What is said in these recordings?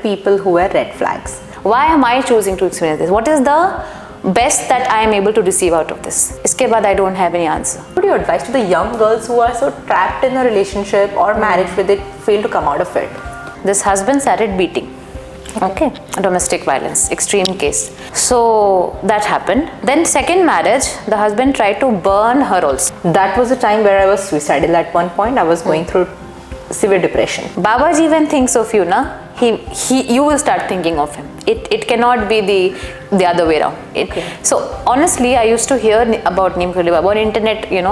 people who were red flags. Why am I choosing to experience this? What is the best that I am able to receive out of this? इसके बाद I don't have any answer. What would you advise to the young girls who are so trapped in a relationship or marriage where they fail to come out of it? This husband started beating. Okay, domestic violence, extreme case. So that happened. Then second marriage, the husband tried to burn her also. That was a time where I was suicidal at one point. I was going through severe depression. Babaji even thinks of you, na? You will start thinking of him. It cannot be the other way around. So honestly, I used to hear about Neem on internet, and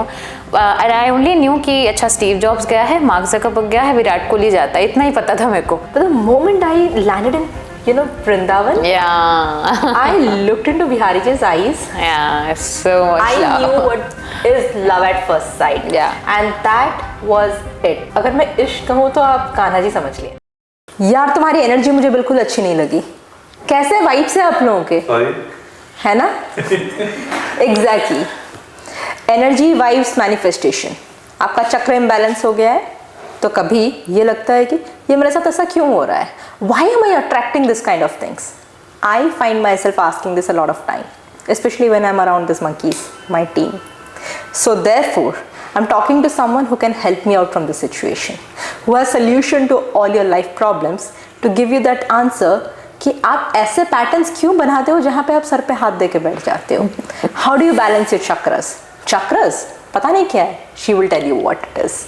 I only knew कि अच्छा Steve Jobs गया है, Mark Zuckerberg गया है, विराट कोहली जाता है, इतना ही पता था मेरे को. But the moment I landed in Vrindavan, I looked into Bihari's eyes. Yeah, so much love. I knew what is love at first sight. Yeah. And that was it. अगर मैं इश्क कहूँ तो आप कान्हा जी समझ लिए. यार तुम्हारी एनर्जी मुझे बिल्कुल अच्छी नहीं लगी. कैसे वाइब्स है आप लोगों के, है ना? एग्जैक्टली. Energy vibes manifestation. आपका चक्र इम्बैलेंस हो गया है तो कभी ये लगता है कि ये मेरे साथ ऐसा क्यों हो रहा है? Why am I attracting this kind of things? I find myself asking this a lot of time, especially when I'm around these monkeys, my team. So therefore, I'm talking to someone who can help me out from this situation, who has solution to all your life problems, to give you that answer कि आप ऐसे patterns क्यों बनाते हो जहाँ पे आप sir पे हाथ दे के बैठ जाते हो. How do you balance your chakras? Chakras? पता नहीं क्या है. She will tell you what it is.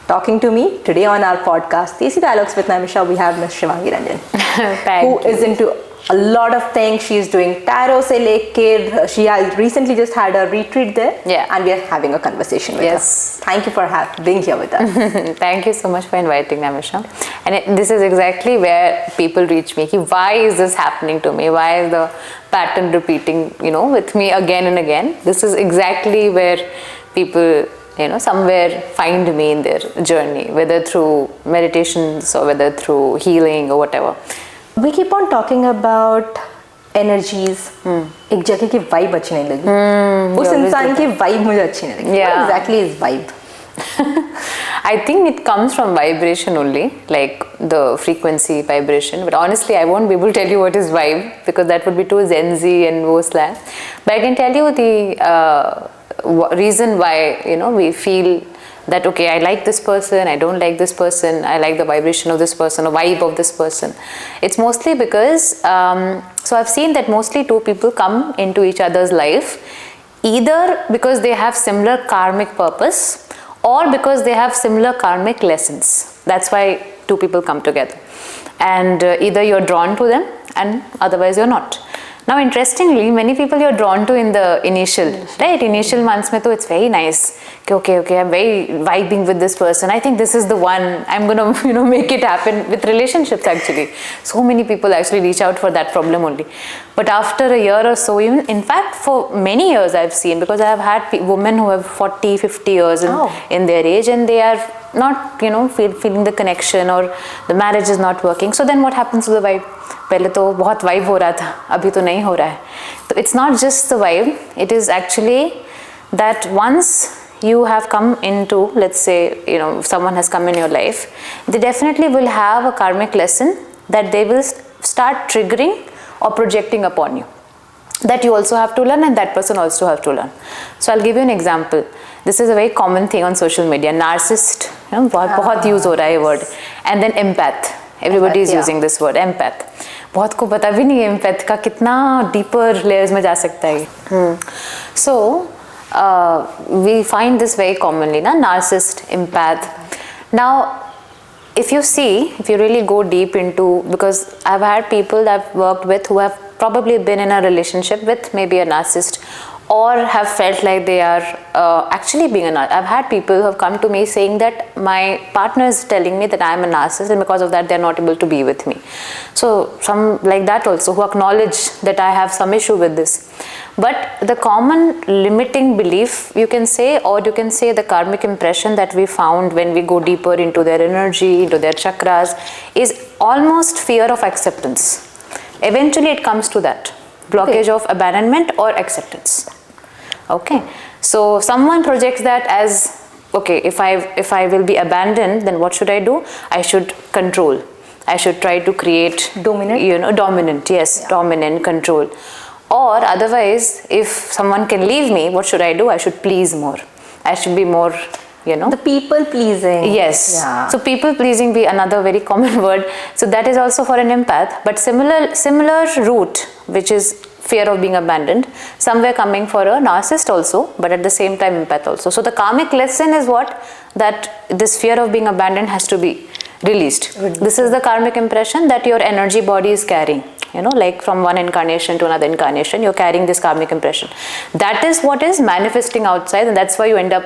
Talking to me today on our podcast, Desi Dialogues with Namisha, we have Miss Shivangi Ranjjan, who is into a lot of things. She is doing tarot se leke. She has recently just had a retreat there, and we are having a conversation with her. Thank you for being here with us. Thank you so much for inviting Namisha. And this is exactly where people reach me. Why is this happening to me? Why is the pattern repeating, with me again and again? This is exactly where people somewhere find me in their journey, whether through meditations or whether through healing or whatever. We keep on talking about energies. एक जगह की vibe अच्छी नहीं लगी. उस इंसान की vibe मुझे अच्छी नहीं लगी. What exactly is vibe? I think it comes from vibration only, like the frequency vibration. But honestly, I won't be able to tell you what is vibe because that would be too Gen Z and wo slang. But I can tell you the reason why we feel that okay, I like this person, I don't like this person, I like the vibration of this person or vibe of this person. It's mostly because so I've seen that mostly two people come into each other's life either because they have similar karmic purpose or because they have similar karmic lessons. That's why two people come together, and either you're drawn to them and otherwise you're not. Now interestingly, many people you're drawn to in the initial months mein to it's very nice. Okay, I'm very vibing with this person. I think this is the one. I'm gonna make it happen with relationships actually. So many people actually reach out for that problem only. But after a year or so, even in fact for many years I've seen, because I have had women who have 40, 50 years in their age and they are not feeling the connection or the marriage is not working. So then what happens to the vibe? पहले तो बहुत vibe हो रहा था, अभी तो नहीं हो रहा है. तो it's not just the vibe, it is actually that once you have come into, let's say, someone has come in your life, they definitely will have a karmic lesson that they will start triggering or projecting upon you, that you also have to learn and that person also have to learn. So I'll give you an example. This is a very common thing on social media. Narcissist, बहुत use हो रहा है word. And then empath. Everybody is using this word, empath. बहुत को पता भी नहीं है empath का कितना deeper layers में जा सकता है. So we find this very commonly, narcissist, empath. Now, if you really go deep into, because I've had people that I've worked with who have probably been in a relationship with maybe a narcissist or have felt like they are actually being a narcissist. I've had people who have come to me saying that my partner is telling me that I am a narcissist and because of that they are not able to be with me. So some like that also who acknowledge that I have some issue with this. But the common limiting belief, you can say, or you can say the karmic impression that we found when we go deeper into their energy, into their chakras, is almost fear of acceptance. Eventually it comes to that blockage of abandonment or acceptance. Okay, so someone projects that as, okay, if I will be abandoned, then what should I do? I should control. I should try to create dominant. Dominant, yes, dominant, control. Or otherwise, if someone can leave me, what should I do? I should please more. I should be more, The people pleasing. Yes. Yeah. So people pleasing be another very common word. So that is also for an empath. But similar root, which is fear of being abandoned, somewhere coming for a narcissist also, but at the same time empath also. So the karmic lesson is what? That this fear of being abandoned has to be released. This is the karmic impression that your energy body is carrying. Like from one incarnation to another incarnation, you're carrying this karmic impression. That is what is manifesting outside, and that's why you end up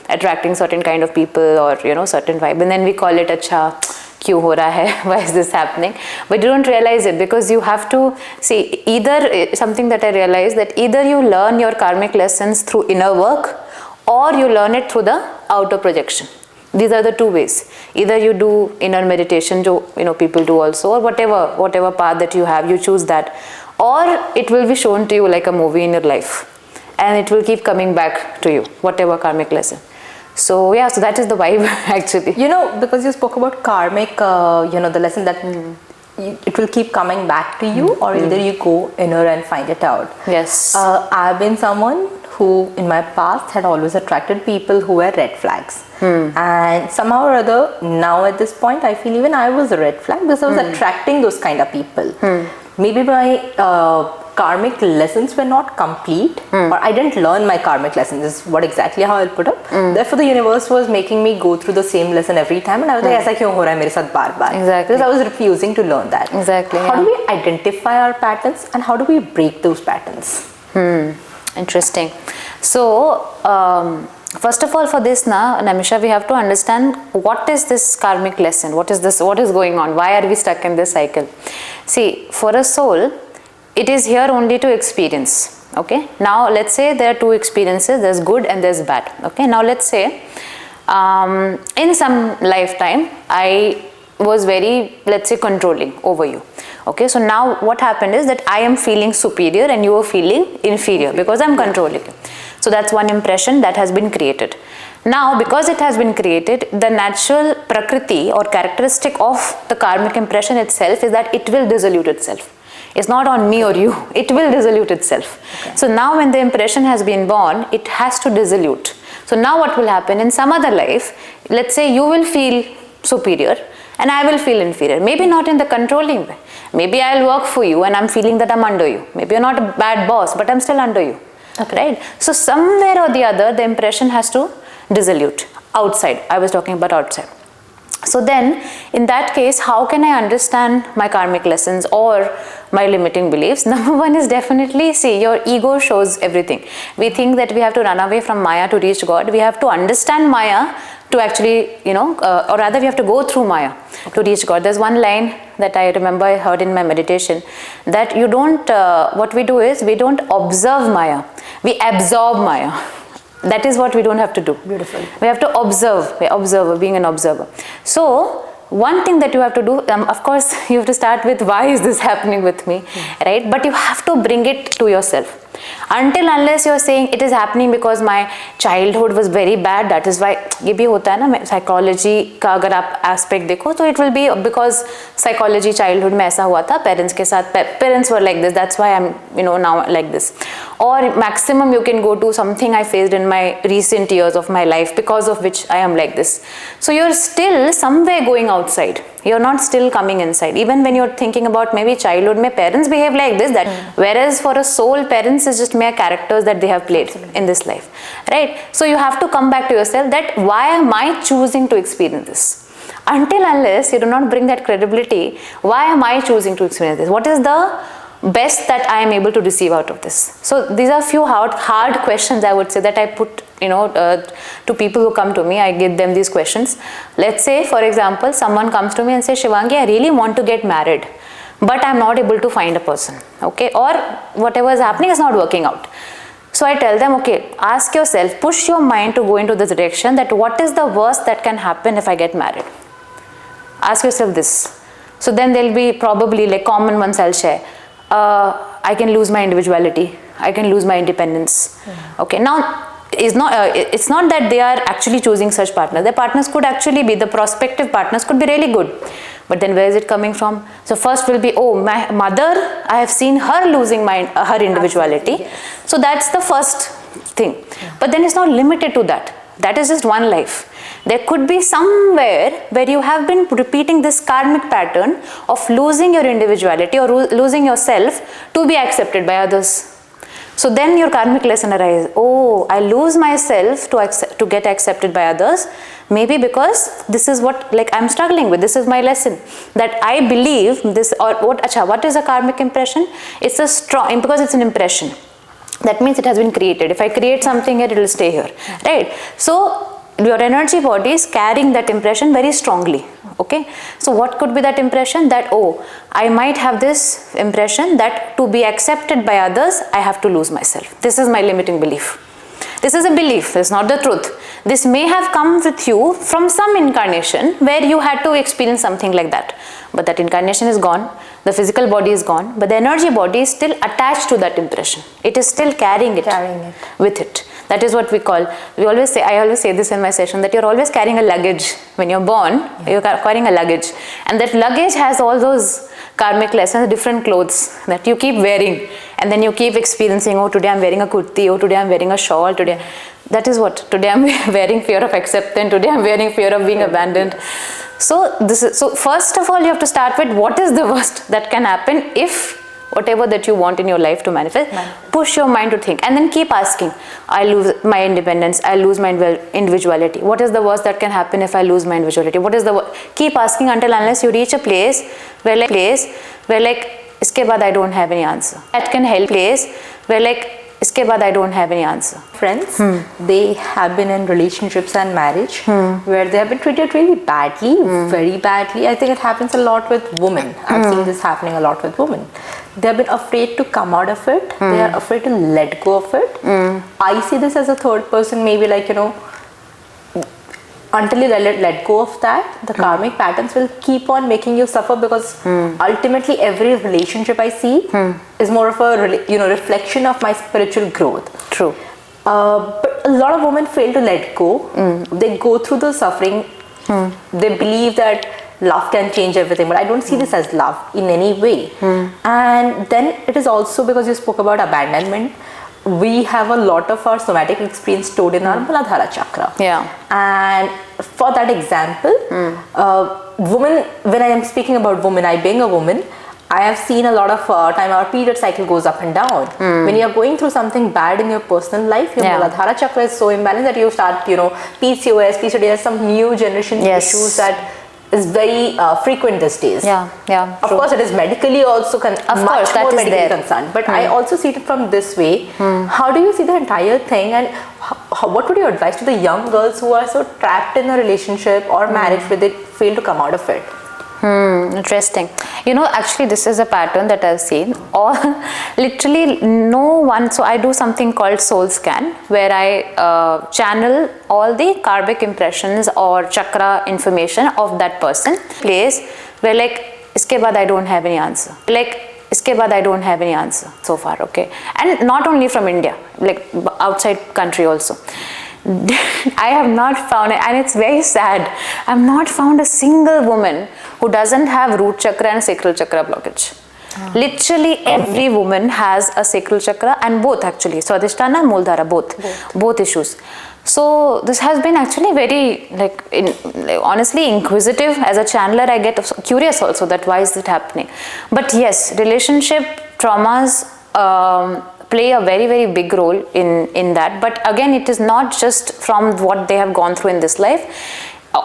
attracting certain kind of people or certain vibe, and then we call it acha kyun ho raha hai, why is this happening? But you don't realize it, because you have to see, either something that I realized, that either you learn your karmic lessons through inner work or you learn it through the outer projection. These are the two ways. Either you do inner meditation, people do also, or whatever path that you have, you choose that, or it will be shown to you like a movie in your life, and it will keep coming back to you, whatever karmic lesson. So yeah, so that is the vibe actually. Because you spoke about karmic, the lesson that it will keep coming back to you, or either you go inner and find it out. Yes. I've been someone who in my past had always attracted people who were red flags. And somehow or other, now at this point, I feel even I was a red flag, because I was attracting those kind of people. Maybe my karmic lessons were not complete, or I didn't learn my karmic lessons, is what exactly how I'll put up. Therefore the universe was making me go through the same lesson every time, and I was like, aisa kyun ho raha hai mere sath baar baar? Exactly. Because I was refusing to learn that. Exactly. How do we identify our patterns, and how do we break those patterns? Interesting. So first of all, for this Namisha, we have to understand what is this karmic lesson, what is going on, why are we stuck in this cycle. See, for a soul, it is here only to experience. Okay, now let's say there are two experiences, there's good and there's bad. Okay, now let's say in some lifetime I was very, let's say, controlling over you. Okay, so now what happened is that I am feeling superior and you are feeling inferior because I'm controlling you. So that's one impression that has been created. Now, because it has been created, the natural prakriti or characteristic of the karmic impression itself is that it will dissolute itself. It's not on me or you, it will dissolute itself. Okay. So now when the impression has been born, it has to dissolute. So now what will happen in some other life, let's say you will feel superior and I will feel inferior. Maybe not in the controlling way. Maybe I'll work for you and I'm feeling that I'm under you. Maybe you're not a bad boss, but I'm still under you. Okay. Right? So somewhere or the other, the impression has to dissolute outside. I was talking about outside. So then, in that case, how can I understand my karmic lessons or my limiting beliefs? Number one is definitely, see, your ego shows everything. We think that we have to run away from Maya to reach God. We have to understand Maya to actually, or rather we have to go through Maya to reach God. There's one line that I remember I heard in my meditation, that you don't, what we do is, we don't observe Maya, we absorb Maya. That is what we don't have to do. Beautiful. We have to observe, being an observer. So, one thing that you have to do, of course, you have to start with why is this happening with me, right? But you have to bring it to yourself. Until unless you're saying it is happening because my childhood was very bad, that is why, ये भी होता है ना, psychology का अगर आप aspect देखो, तो it will be because psychology childhood में ऐसा हुआ था, parents के साथ, parents were like this, that's why I'm, now like this. Or maximum you can go to something I faced in my recent years of my life because of which I am like this. So you're still somewhere going outside. You're not still coming inside. Even when you're thinking about maybe childhood, my parents behave like this, that whereas for a soul, parents is just mere characters that they have played in this life, right? So you have to come back to yourself, that why am I choosing to experience this? Until unless you do not bring that credibility, why am I choosing to experience this? What is the best that I am able to receive out of this? So these are few hard questions, I would say, that I put to people who come to me. I give them these questions. Let's say, for example, someone comes to me and says, Shivangi, I really want to get married, but I'm not able to find a person, okay? Or whatever is happening is not working out. So I tell them, okay, ask yourself, push your mind to go into this direction, that what is the worst that can happen if I get married? Ask yourself this. So then there'll be probably like common ones I'll share. I can lose my individuality. I can lose my independence. Okay, now it's not that they are actually choosing such partners. Their partners could actually be, the prospective partners could be really good. But then where is it coming from? So first will be, oh, my mother, I have seen her losing her individuality. Yes. So that's the first thing. Yeah. But then it's not limited to that. That is just one life. There could be somewhere where you have been repeating this karmic pattern of losing your individuality or losing yourself to be accepted by others. So then your karmic lesson arises. Oh, I lose myself to get accepted by others. Maybe because this is what I'm struggling with. This is my lesson. That I believe this, or what is a karmic impression? It's a strong, because it's an impression. That means it has been created. If I create something here, it will stay here. Right? So your energy body is carrying that impression very strongly. Okay, so what could be that impression? That, oh, I might have this impression that to be accepted by others, I have to lose myself. This is my limiting belief. This is a belief, this is not the truth. This may have come with you from some incarnation where you had to experience something like that. But that incarnation is gone, the physical body is gone, but the energy body is still attached to that impression. It is still carrying it with it. That is what we call, I always say this in my session, that you're always carrying a luggage. When you're born, you're carrying a luggage. And that luggage has all those karmic lessons, different clothes that you keep wearing. And then you keep experiencing, oh, today I'm wearing a kurti, oh, today I'm wearing a shawl, today. That is what, today I'm wearing fear of acceptance, today I'm wearing fear of being abandoned. So first of all, you have to start with what is the worst that can happen if whatever that you want in your life to manifest, push your mind to think, and then keep asking, I lose my independence, I lose my individuality. What is the worst that can happen if I lose my individuality? What is the keep asking until unless you reach a place where iske baad I don't have any answer. That can help place where iske baad I don't have any answer. Friends, they have been in relationships and marriage where they have been treated really badly, very badly. I think it happens a lot with women. I've seen this happening a lot with women. They have been afraid to come out of it. They are afraid to let go of it. I see this as a third person, maybe until you let go of that, the karmic patterns will keep on making you suffer, because ultimately every relationship I see is more of a reflection of my spiritual growth. True. But a lot of women fail to let go. They go through the suffering. They believe that love can change everything, but I don't see this as love in any way. And then it is also because you spoke about abandonment. We have a lot of our somatic experience stored in our Muladhara chakra. Yeah. And for that example, women, when I am speaking about women, I being a woman, I have seen a lot of time our period cycle goes up and down. When you are going through something bad in your personal life, your Muladhara chakra is so imbalanced that you start, PCOS, PCOD, some new generation issues that is very frequent these days. Of course, it is medically also much more medically concerned. But I also see it from this way. How do you see the entire thing, and what would you advise to the young girls who are so trapped in a relationship or marriage where they fail to come out of it? Interesting. Actually this is a pattern that I've seen. Or literally no one, so I do something called soul scan, where I channel all the karmic impressions or chakra information of that person. Place where iske baad I don't have any answer. Iske baad I don't have any answer so far, okay? And not only from India, outside country also. I have not found it, and it's very sad. I have not found a single woman who doesn't have root chakra and sacral chakra blockage. Literally every woman has a sacral chakra, and both actually, Swadhisthana and Mooladhara, both issues. So this has been actually very honestly inquisitive. As a channeler, I get curious also that why is it happening. But yes, relationship traumas play a very, very big role in that. But again, it is not just from what they have gone through in this life.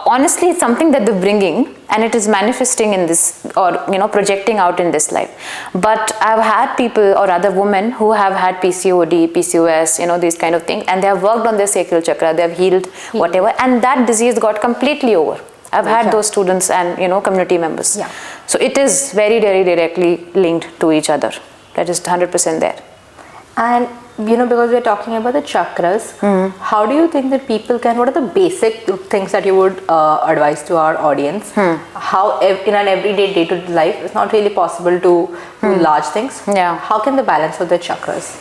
Honestly, it's something that they're bringing, and it is manifesting in this, or projecting out in this life. But I've had people or other women who have had PCOD, PCOS, these kind of things, and they have worked on their sacral chakra, they have healed whatever, and that disease got completely over. I've had those students and community members. So it is very, very directly linked to each other. That is 100% there. And because we're talking about the chakras, how do you think that people what are the basic things that you would advise to our audience? How in an everyday day-to-day life, it's not really possible to do large things. How can they balance with the chakras?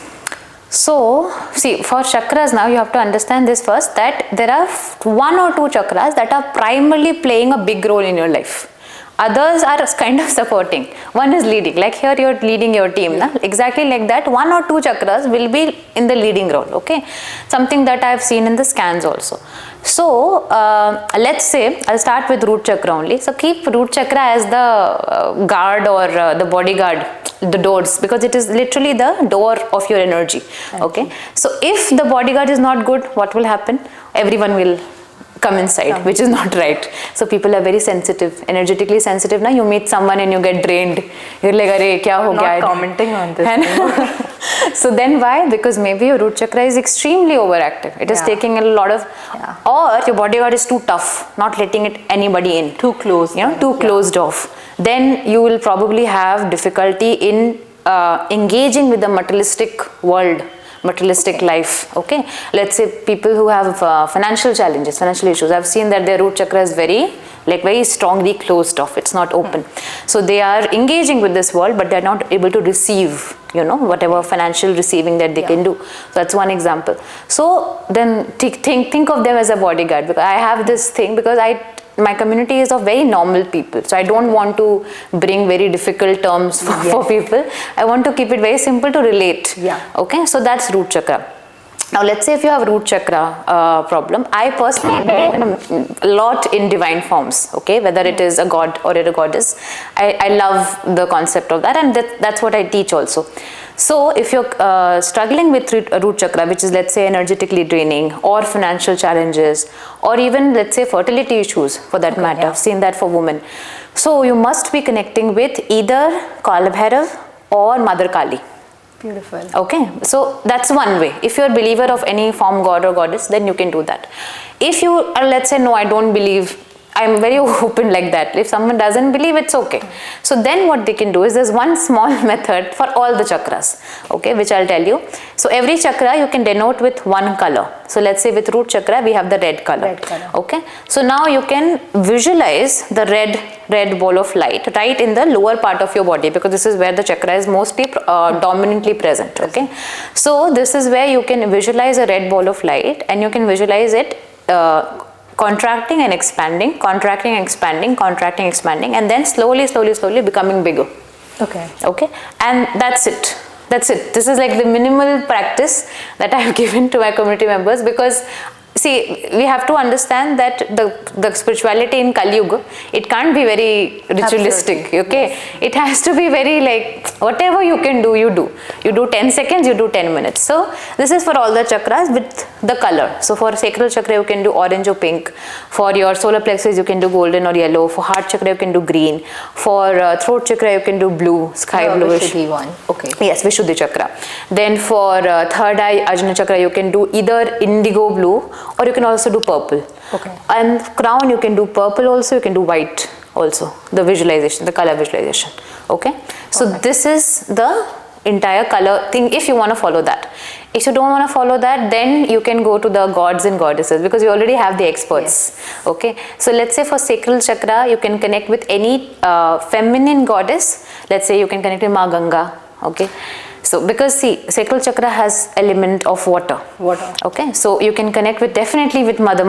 So, see, for chakras now, you have to understand this first, that there are 1 or 2 chakras that are primarily playing a big role in your life. Others are kind of supporting. One is leading, like here you're leading your team. Na? Exactly like that, 1 or 2 chakras will be in the leading role. Okay, something that I've seen in the scans also. So let's say I'll start with root chakra only. So keep root chakra as the guard or the bodyguard, the doors, because it is literally the door of your energy. Okay, so if the bodyguard is not good, what will happen? Everyone will come inside, which is not right. So people are very sensitive, energetically sensitive. Now you meet someone and you get drained. You're like, "Arey, kya ho gaya?" Not commenting on this. So then why? Because maybe your root chakra is extremely overactive. It is taking a lot of, or your bodyguard is too tough, not letting it anybody in. Too close. Too closed off. Then you will probably have difficulty in engaging with the materialistic world, materialistic life. Okay, let's say people who have financial challenges, financial issues, I've seen that their root chakra is very strongly closed off. It's not open. So they are engaging with this world, but they're not able to receive, whatever financial receiving that they can do. So that's one example. So then think of them as a bodyguard, because I have this thing, because my community is of very normal people, so I don't want to bring very difficult terms for people. I want to keep it very simple to relate. Okay, so that's root chakra. Now let's say if you have root chakra problem, I personally believe a lot in divine forms. Okay, whether it is a god or a goddess, I love the concept of that, and that's what I teach also. So if you're struggling with root chakra, which is, let's say, energetically draining, or financial challenges, or even, let's say, fertility issues for that matter, I've seen that for women. So you must be connecting with either Kal Bhairav or Mother Kali. Beautiful. Okay, so that's one way. If you're a believer of any form, god or goddess, then you can do that. If you are, let's say, no, I don't believe, I'm very open like that. If someone doesn't believe, it's okay. So then what they can do is, there's one small method for all the chakras, okay, which I'll tell you. So every chakra you can denote with one color. So let's say with root chakra, we have the red color. Okay. So now you can visualize the red ball of light right in the lower part of your body, because this is where the chakra is mostly dominantly present. Okay. So this is where you can visualize a red ball of light, and you can visualize it contracting and expanding, contracting and expanding, contracting, expanding, and then slowly becoming bigger. Okay, and that's it. This is like the minimal practice that I have given to my community members, because see, we have to understand that the spirituality in Kali Yuga, it can't be very ritualistic. Absolutely. Okay, it has to be very whatever you can do, you do. You do 10 seconds, you do 10 minutes. So this is for all the chakras with the color. So for sacral chakra, you can do orange or pink. For your solar plexus, you can do golden or yellow. For heart chakra, you can do green. For throat chakra, you can do blue, sky bluish. Vishuddhi one. Okay. Yes, Vishuddhi chakra. Then for third eye, Ajna chakra, you can do either indigo blue, or you can also do purple. Okay. And crown, you can do purple also, you can do white also, the visualization, the color visualization. Okay. So this is the entire color thing, if you want to follow that. If you don't want to follow that, then you can go to the gods and goddesses, because you already have the experts. Okay. So let's say for sacral chakra, you can connect with any feminine goddess. Let's say you can connect with Ma Ganga. Okay. So because see, sacral chakra has element of water. Okay, so you can connect with definitely with Mother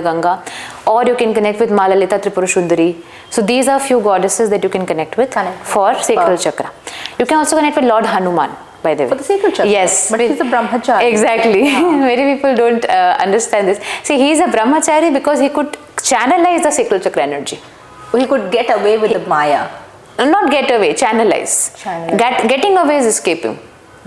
Ganga, or you can connect with Ma Lalita Tripura Sundari. So these are few goddesses that you can connect with for sacral chakra. You can also connect with Lord Hanuman, by the way. For the sacral chakra? Yes. But he's a brahmachari. Exactly. Many people don't understand this. See, he is a brahmachari because he could channelize the sacral chakra energy. He could get away with the Maya. Not get away, channelize. Getting away is escaping.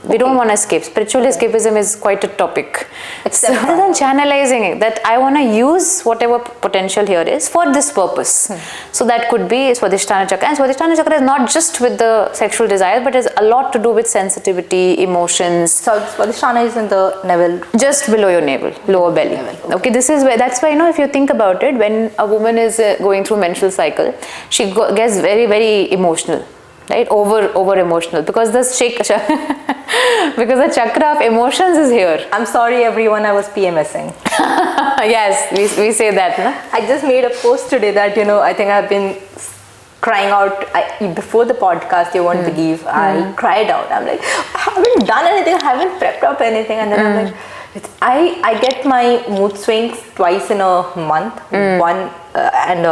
We don't want to escape. Spiritual escapism is quite a topic. So rather than channelizing it, that I want to use whatever potential here is for this purpose. So that could be Swadhisthana chakra. And Swadhisthana chakra is not just with the sexual desire, but has a lot to do with sensitivity, emotions. So Swadhisthana is in the navel. Just below your navel, lower belly. Okay, this is where, that's why, if you think about it, when a woman is going through menstrual cycle, she gets very, very emotional. Right, over emotional, because the because the chakra of emotions is here. I'm sorry everyone, I was PMSing. Yes, we say that, no? I just made a post today that I think I've been crying out. Before the podcast, you won't believe, I cried out. I'm like, I haven't done anything, I haven't prepped up anything, and then I'm like, I get my mood swings twice in a month. One and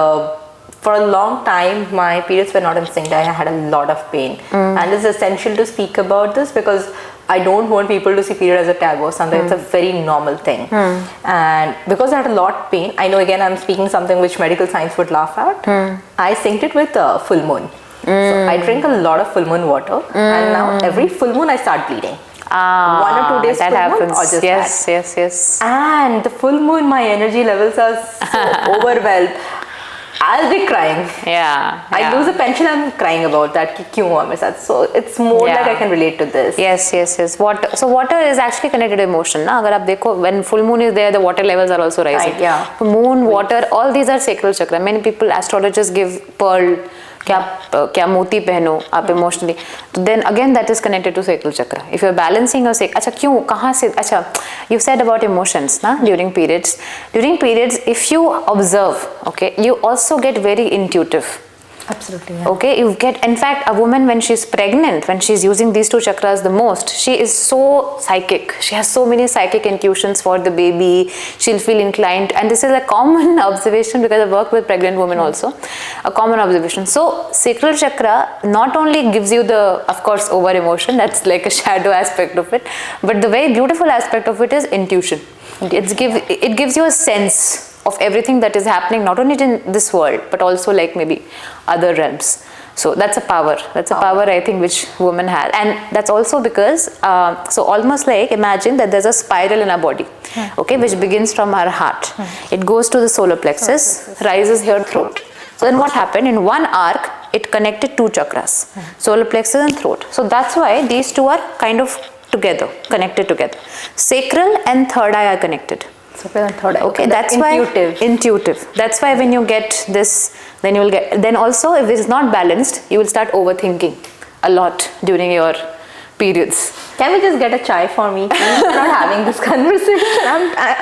for a long time, my periods were not in sync. I had a lot of pain. And it's essential to speak about this because I don't want people to see period as a taboo or something. It's a very normal thing. And because I had a lot of pain, I know again I'm speaking something which medical science would laugh at. I synced it with full moon. So I drink a lot of full moon water, and now every full moon I start bleeding. 1 or 2 days that full happens. moon or just yes, that. yes. And the full moon, my energy levels are so overwhelmed. I'll be crying. Yeah. I lose a pension, I'm crying about that. कि क्यों हुआ मेरे साथ? So it's more like I can relate to this. Yes. Water is actually connected to emotion. Na? अगर आप देखो, when full moon is there, the water levels are also rising. Right, yeah. Moon, water, all these are sacral chakra. Many people, astrologers give pearl. क्या मोती पहनो आप emotionally, तो then again that is connected to sacral chakra. If you are balancing your अच्छा क्यों कहाँ से, अच्छा यू सेड अबाउट इमोशंस ना during periods if you observe, okay, you also get very intuitive. Absolutely. Yeah. Okay, you get, in fact, a woman when she's pregnant, when she's using these two chakras the most, she is so psychic. She has so many psychic intuitions for the baby. She'll feel inclined, and this is a common observation because I work with pregnant women also. A common observation. So, sacral chakra not only gives you the, of course, over emotion. That's like a shadow aspect of it, but the very beautiful aspect of it is intuition. It gives you a sense of everything that is happening, not only in this world, but also like maybe other realms. So that's a power. That's a power, I think, which women have. And that's also because, so almost like imagine that there's a spiral in our body, okay, which begins from our heart. It goes to the solar plexus, rises here throat. So then what happened? In one arc, it connected two chakras, solar plexus and throat. So that's why these two are kind of together, connected together. Sacral and third eye are connected. Okay, that's intuitive. That's why when you get this, then you will get, then also if it's not balanced, you will start overthinking a lot during your periods. Can we just get a chai for me? We're not having this conversation.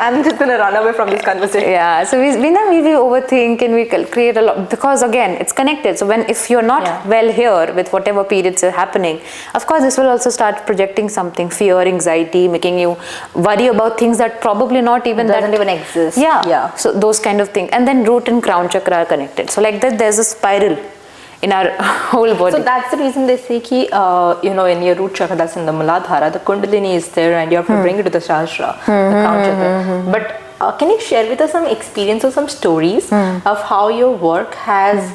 I'm just going to run away from this conversation. Yeah, so we overthink and we create a lot, because again, it's connected. So if you're not well here with whatever periods are happening, of course, this will also start projecting something, fear, anxiety, making you worry about things that probably not even doesn't even exist. Yeah. So those kind of things. And then root and crown chakra are connected. So like that, there's a spiral in our whole body. So that's the reason they say ki, in your root chakra, that's in the Muladhara, the Kundalini is there and you have to bring it to the Sahasrara, the crown chakra. But can you share with us some experience or some stories of how your work has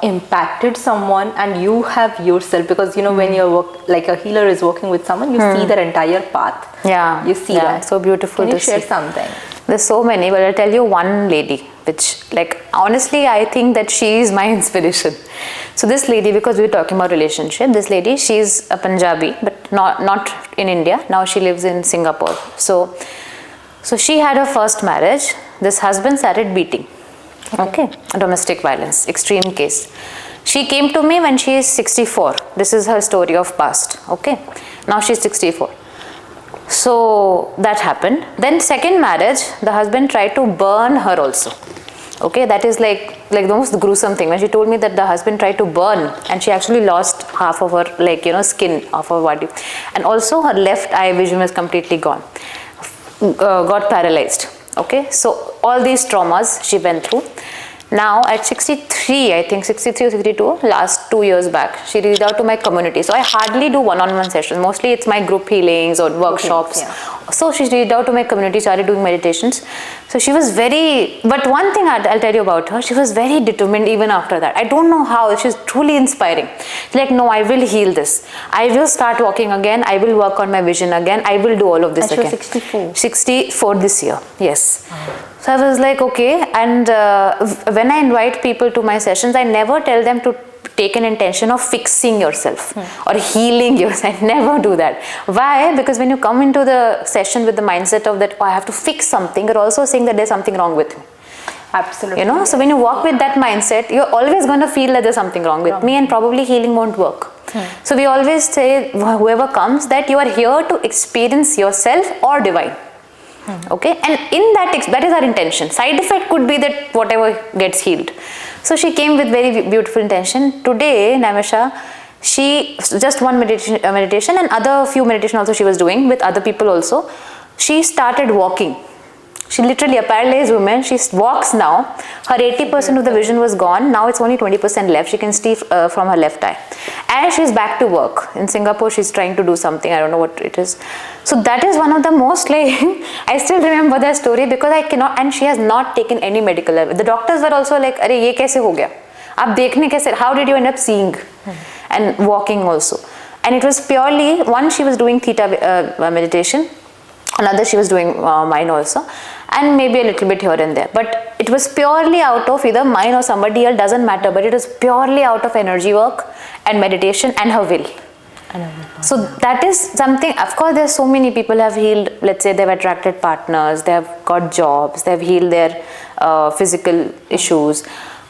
impacted someone and you have yourself? Because, when you work, like a healer is working with someone, you see their entire path. Yeah. You see that. So beautiful. Can you share something? There's so many, but I'll tell you one lady, which, like, honestly, I think that she is my inspiration. So this lady, because we were talking about relationship, this lady, she's a Punjabi, but not in India. Now she lives in Singapore. So she had her first marriage. This husband started beating. Okay. Domestic violence, extreme case. She came to me when she is 64. This is her story of past. Okay. Now she's 64. So that happened. Then second marriage, the husband tried to burn her also. Okay, that is like the most gruesome thing. When she told me that the husband tried to burn, and she actually lost half of her skin off her body, and also her left eye vision was completely gone, got paralyzed. Okay, so all these traumas she went through. Now at 63, I think 63 or 62, last 2 years back, she reached out to my community. So I hardly do one-on-one sessions. Mostly it's my group healings or workshops. So she reached out to my community, started doing meditations. So she was but one thing I'll tell you about her, she was very determined even after that. I don't know how, she's truly inspiring. She's like, no, I will heal this. I will start walking again. I will work on my vision again. I will do all of this again. She was 64. 64 this year, yes. So I was like, okay. And when I invite people to my sessions, I never tell them to take an intention of fixing yourself or healing yourself. I never do that. Why? Because when you come into the session with the mindset of that, oh, I have to fix something, you're also saying that there's something wrong with me. Absolutely. So when you walk with that mindset, you're always going to feel that there's something wrong with me, and probably healing won't work. So we always say, whoever comes, that you are here to experience yourself or divine. Okay, and in that is our intention. Side effect could be that whatever gets healed. So she came with very beautiful intention. Today, Naimisha, she just one meditation and other few meditation also she was doing with other people also. She started walking. She literally, a paralyzed woman, she walks now. Her 80% of the vision was gone. Now it's only 20% left. She can see from her left eye. And she's back to work. In Singapore, she's trying to do something. I don't know what it is. So that is one of the most, like, I still remember that story because I cannot, and she has not taken any medical help. The doctors were also like, "Arey, ye kaise ho gaya? Aap dekhne kaise? How did you end up seeing and walking also?" And it was purely, one, she was doing theta meditation. Another, she was doing mine also, and maybe a little bit here and there. But it was purely out of either mine or somebody else, doesn't matter. But it was purely out of energy work and meditation and her will. So that is something, of course, there's so many people have healed, let's say they've attracted partners, they have got jobs, they've healed their physical issues.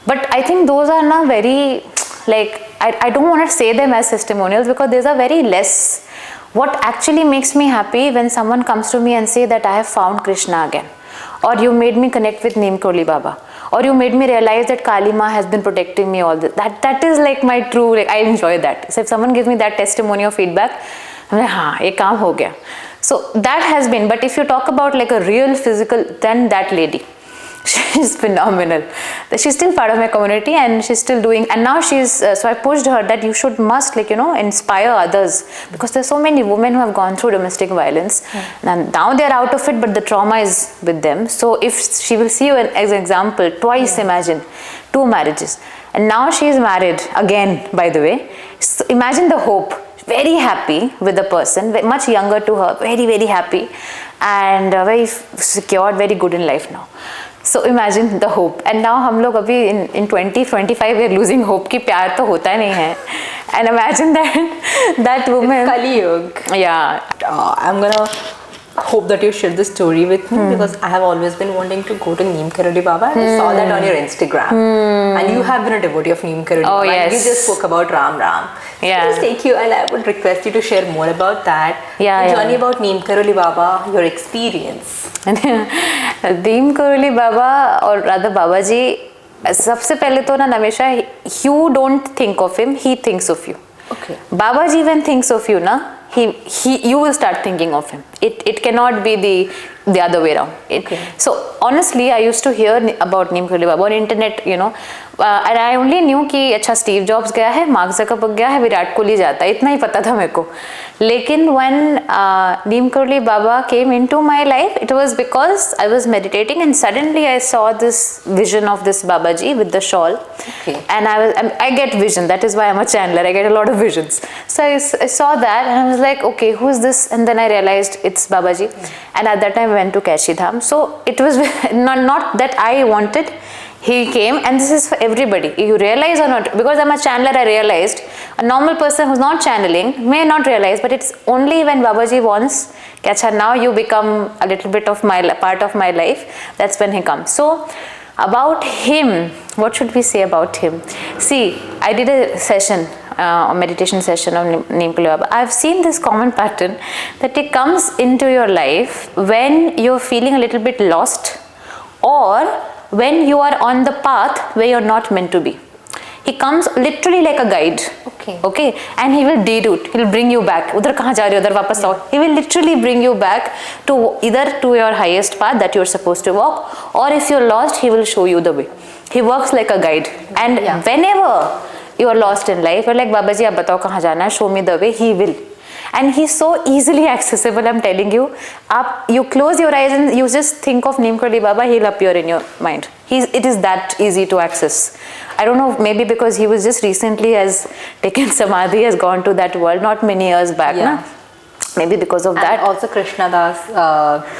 But I think those are not very, like, I don't want to say them as testimonials because these are very less. What actually makes me happy when someone comes to me and say that I have found Krishna again, or you made me connect with Neem Karoli Baba, or you made me realize that Kali Ma has been protecting me all this. That is like my true, like, I enjoy that. So if someone gives me that testimony or feedback, I'm like, हाँ, ये काम हो गया. So that has been. But if you talk about like a real physical, then that lady, she's phenomenal. She's still part of my community and she's still doing, and now she's, so I pushed her that you should must, like, you know, inspire others, because there's so many women who have gone through domestic violence and now they're out of it, but the trauma is with them. So if she will see you as an example, twice, imagine 2 marriages, and now she is married again, by the way. So imagine the hope. Very happy with the person, much younger to her, very, very happy, and very secured, very good in life now. So imagine the hope. And now हम लोग अभी in 2025 we are losing hope कि प्यार तो होता नहीं है. And imagine that woman. Kali Yuga. Yeah. I'm gonna hope that you share this story with me because I have always been wanting to go to Neem Karoli Baba, and I saw that on your Instagram. And you have been a devotee of Neem Karoli Baba. Yes. And we just spoke about Ram. So Yeah. I'll take you, and I would request you to share more about that. Yeah, The journey about Neem Karoli Baba, your experience. Neem Karoli Baba, or rather Baba ji, सबसे पहले तो ना हमेशा, you don't think of him, he thinks of you. Okay. Baba ji when thinks of you na, you will start thinking of him. It cannot be the other way around. So honestly, I used to hear about Neem Karoli Baba on internet, you know, and I only knew कि अच्छा Steve Jobs गया है, Mark Zuckerberg गया है, विराट कोहली जाता है, इतना ही पता था मेरे को. लेकिन when Neem Karoli Baba came into my life, it was because I was meditating and suddenly I saw this vision of this Babaji with the shawl. And I get vision. That is why I'm a channeler. I get a lot of visions. So I saw that and I was like, okay, who is this? And then I realized it's Babaji. And at that time I went to Kaishi Dham. So it was not that I wanted. He came, and this is for everybody. You realize or not, because I'm a channeler, I realized a normal person who's not channeling may not realize, but it's only when Babaji wants, Kacha, now you become a little bit of part of my life, that's when he comes. So about him, what should we say about him? See, I did a session, a meditation session of Neem Karoli Baba. I've seen this common pattern that he comes into your life when you're feeling a little bit lost, or when you are on the path where you're not meant to be. He comes literally like a guide. Okay, and he will deroute. He'll bring you back. Udhar kahan ja rahe ho, udhar wapas aao. He will literally bring you back to either to your highest path that you're supposed to walk, or if you're lost, he will show you the way. He works like a guide. And whenever you are lost in life, you're like, Babaji, aap batao kahan jana hai, show me the way. He will. And he's so easily accessible, I'm telling you. You close your eyes and you just think of Neem Karoli Baba, he'll appear in your mind. It is that easy to access. I don't know, maybe because he was just recently has taken Samadhi, has gone to that world, not many years back. Na? Maybe because of that. And also Krishna Das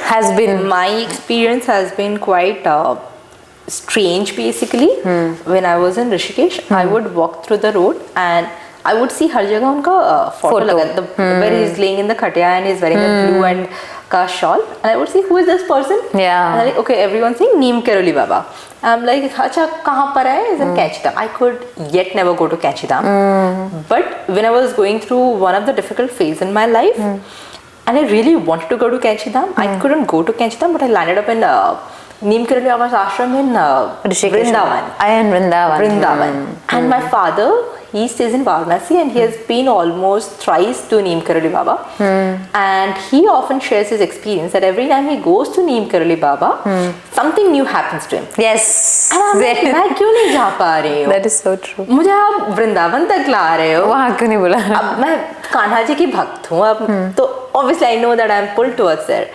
has been. My experience has been quite strange basically. When I was in Rishikesh, I would walk through the road and I would see हर जगह उनका photo लगा, where he is laying in the khatya and he is wearing a blue and ka shawl, and I would see who is this person. And I'm like, okay, everyone's saying Neem Karoli Baba. I'm like, अच्छा कहाँ पर है? Is in Kaishi Dham. I could yet never go to Kaishi Dham. But when I was going through one of the difficult phases in my life, and I really wanted to go to Kaishi Dham, I couldn't go to Kaishi Dham, but I landed up in Neem Karoli Baba's ashram in Vrindavan. I am Vrindavan. And my father, he stays in Varanasi, and he has been almost thrice to Neem Karoli Baba. And he often shares his experience that every time he goes to Neem Karoli Baba, something new happens to him. Yes. And I'm like, मैं क्यों नहीं जा पा रही हूँ? That is so true. मुझे आप वृंदावन तक ला रहे हो, वहाँ क्यों नहीं बुला? अब मैं कान्हा जी की भक्त हूँ, अब तो obviously I know that I am pulled towards there.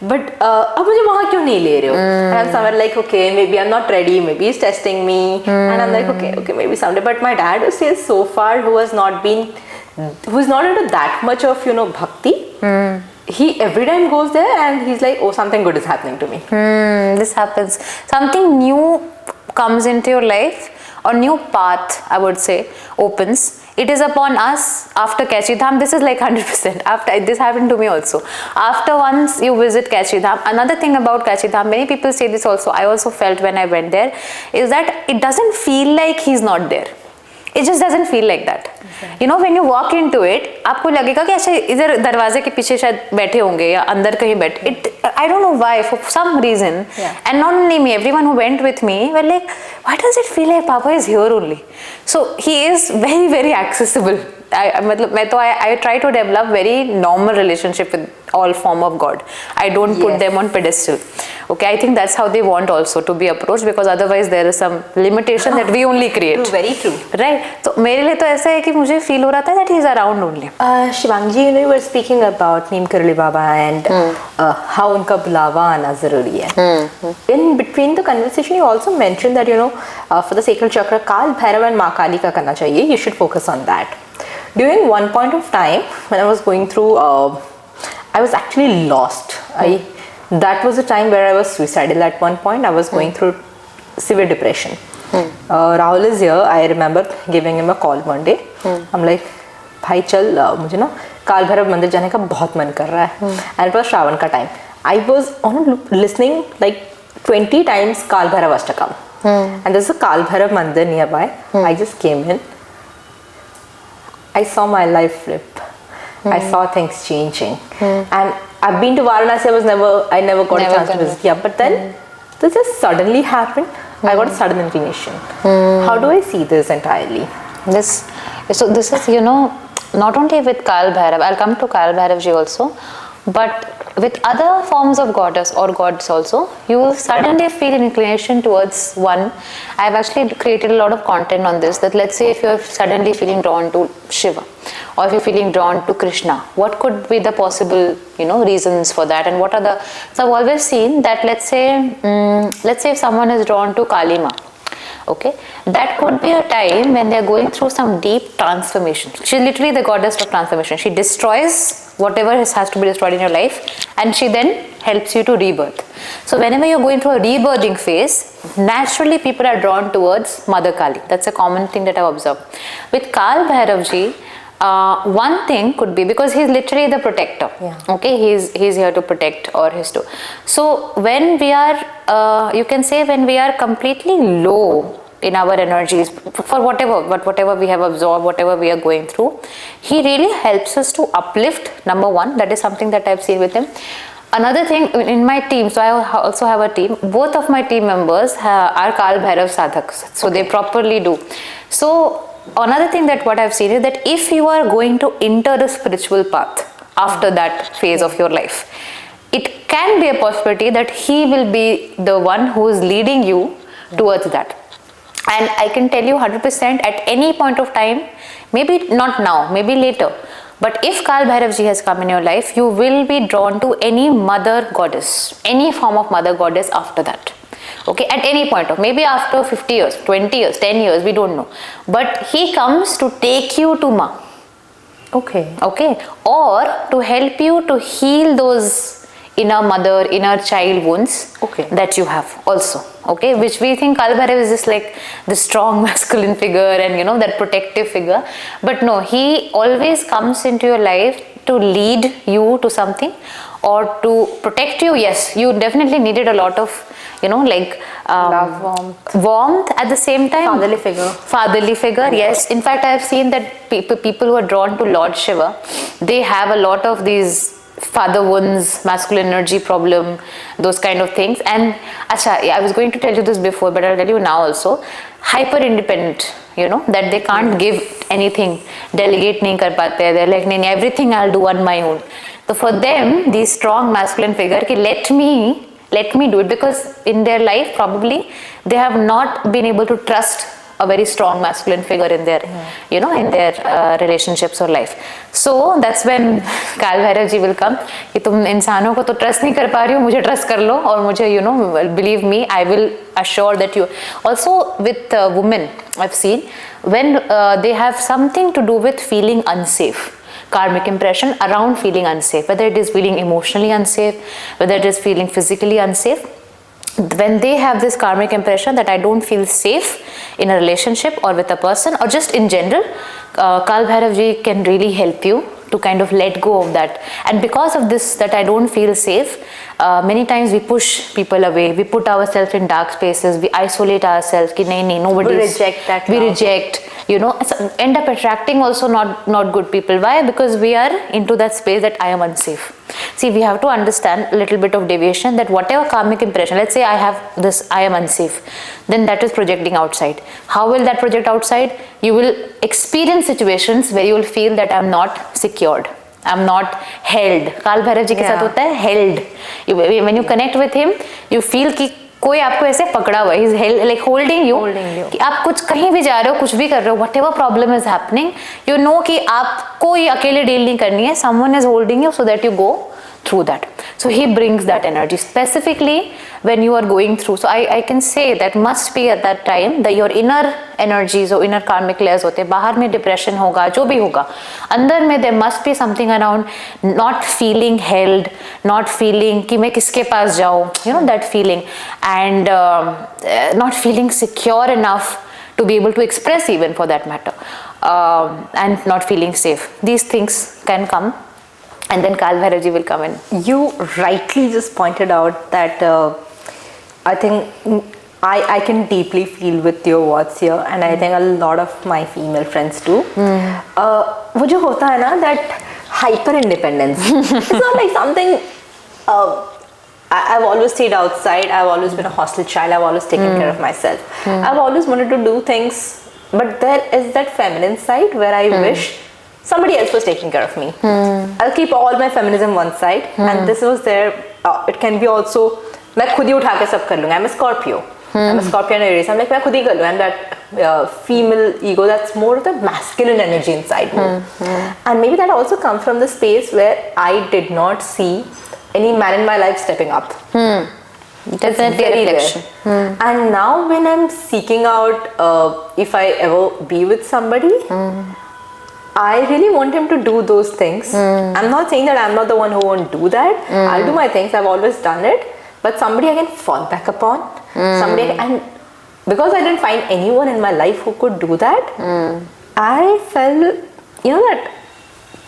But अब मुझे वहाँ क्यों नहीं ले रहे हो? And I'm somewhere like, okay, maybe I'm not ready, maybe he's testing me. And I'm like, okay, maybe someday. But my dad, who stays so far, who is not into that much of, bhakti, he every time goes there and he's like, oh, something good is happening to me. This happens. Something new comes into your life, or new path, I would say, opens. It is upon us after Kachi Dham. This is like 100%. After this happened to me also. After once you visit Kachi Dham, another thing about Kachi Dham, many people say this also, I also felt when I went there, is that it doesn't feel like he's not there. It just doesn't feel like that. Okay. When you walk into it, आपको लगेगा कि अच्छा इधर दरवाजे के पीछे शायद बैठे होंगे या अंदर कहीं बैठे. I don't know why, for some reason. Yeah. And not only me, everyone who went with me were like, why does it feel like Papa is here only? So he is very, very accessible. I try to develop very normal relationship with all form of God. I don't put them on pedestal. Okay, I think that's how they want also to be approached, because otherwise there is some limitation that we only create. True, very true. Right. So मेरे लिए तो ऐसा है कि मुझे feel हो रहा था that he is around only. Shivangi, you were speaking about Neem Karoli Baba and how उनका बुलावा आना जरूरी है. In between the conversation, you also mentioned that for the sacral chakra, Kal Bhairav and Maa Kali का करना चाहिए. You should focus on that. During one point of time, when I was going through, I was actually lost. That was a time where I was suicidal at one point. I was going through severe depression. Rahul is here. I remember giving him a call one day. I'm like, भाई चल मुझे ना काल भैरव मंदिर जाने का बहुत मन कर रहा है. And it was Shravan का time. I was listening like 20 times Kal Bhairav Ashtakam. And there's a Kal Bhairav Mandir nearby. I just came in. I saw my life flip. I saw things changing. And I've been to Varanasi. I never got a chance to visit. Yeah, but then this just suddenly happened. I got a sudden inclination. How do I see this entirely? This is, not only with Kal Bhairav, I'll come to Kal Bhairav ji also, but with other forms of goddess or gods also, you will suddenly feel an inclination towards one. I've actually created a lot of content on this, that let's say if you're suddenly feeling drawn to Shiva, or if you're feeling drawn to Krishna, what could be the possible reasons for that, and what are the, so I've always seen that let's say if someone is drawn to Kali Ma, okay, that could be a time when they're going through some deep transformation. She's literally the goddess of transformation. She destroys whatever has to be destroyed in your life, and she then helps you to rebirth. So whenever you're going through a rebirthing phase, naturally people are drawn towards Mother Kali. That's a common thing that I've observed. With Kal Bhairav ji, one thing could be, because he's literally the protector. Yeah. Okay, he's here to protect, or his to. So when we are, you can say when we are completely low in our energies for whatever we have absorbed, whatever we are going through, he really helps us to uplift. Number one, that is something that I've seen with him. Another thing in my team, so I also have a team, both of my team members are Kal Bhairav sadhaks, so they properly do. So another thing that what I've seen is that if you are going to enter the spiritual path after that phase of your life, it can be a possibility that he will be the one who is leading you towards that. And I can tell you 100% at any point of time, maybe not now, maybe later, but if Kal Bhairav ji has come in your life, you will be drawn to any mother goddess, any form of mother goddess after that. Okay, at any point of, maybe after 50 years, 20 years, 10 years, we don't know. But he comes to take you to Ma. Okay. Okay, or to help you to heal those inner mother, inner child wounds that you have also. Okay, which we think Kal Bhairav is just like the strong masculine figure and that protective figure. But no, he always comes into your life to lead you to something or to protect you. Yes, you definitely needed a lot of love, warmth at the same time. Fatherly figure, yes. In fact, I have seen that people who are drawn to Lord Shiva, they have a lot of these father wounds, masculine energy problem, those kind of things. And I was going to tell you this before, but I'll tell you now also. Hyper independent, that they can't give anything, delegate nahi kar pate. They're like, nahi, everything I'll do on my own. So for them, these strong masculine figure, ki let me do it, because in their life probably they have not been able to trust a very strong masculine figure in their in their relationships or life. So that's when Kal Bhairav ji will come कि तुम इंसानों को तो trust नहीं कर पा रही हो, मुझे trust कर लो और मुझे believe me, I will assure that you. Also with women, I've seen when they have something to do with feeling unsafe, karmic impression around feeling unsafe, whether it is feeling emotionally unsafe, whether it is feeling physically unsafe. When they have this karmic impression that I don't feel safe in a relationship or with a person or just in general, Kal Bhairav ji can really help you to kind of let go of that. And because of this, that I don't feel safe, many times we push people away, we put ourselves in dark spaces, we isolate ourselves, ki nahi, nobody. We reject that. We reject, end up attracting also not good people. Why? Because we are into that space that I am unsafe. See, we have to understand a little bit of deviation, that whatever karmic impression, let's say I have this, I am unsafe, then that is projecting outside. How will that project outside? You will experience situations where you will feel that I am not secured, I am not held. Kal Bhairav ji के साथ होता है held. When you connect with him, you feel कि कोई आपको ऐसे पकड़ा हुआ है, he's held, like holding you. कि आप कुछ कहीं भी जा रहे हो, कुछ भी कर रहे हो, whatever problem is happening, you know कि आपको ये अकेले डील नहीं करनी है, someone is holding you so that you go through that. So he brings that energy specifically when you are going through. So I can say that must be at that time that your inner energies or inner karmic layers होते हैं, बाहर में depression होगा, जो भी होगा, अंदर में there must be something around not feeling held, not feeling कि मैं किसके पास जाऊँ, that feeling, and not feeling secure enough to be able to express even for that matter, and not feeling safe. These things can come. And then Kal Bhairav ji will come in. You rightly just pointed out that I think I can deeply feel with your words here, and I think a lot of my female friends too. वो जो होता है ना, that hyper independence. It's not like something. I've always stayed outside. I've always been a hostel child. I've always taken care of myself. I've always wanted to do things, but there is that feminine side where I wish somebody else was taking care of me. I'll keep all my feminism one side, and this was there. It can be also मैं खुद ही उठा के सब कर लूँगा. I'm a Scorpio. I'm a Scorpio and Aries. I'm like मैं खुद ही कर लूँ. And that female ego, that's more of the masculine energy inside me. And maybe that also comes from the space where I did not see any man in my life stepping up. Definitely a reflection. And now when I'm seeking out if I ever be with somebody, I really want him to do those things. I'm not saying that I'm not the one who won't do that. I'll do my things. I've always done it. But somebody I can fall back upon. And because I didn't find anyone in my life who could do that, I felt, that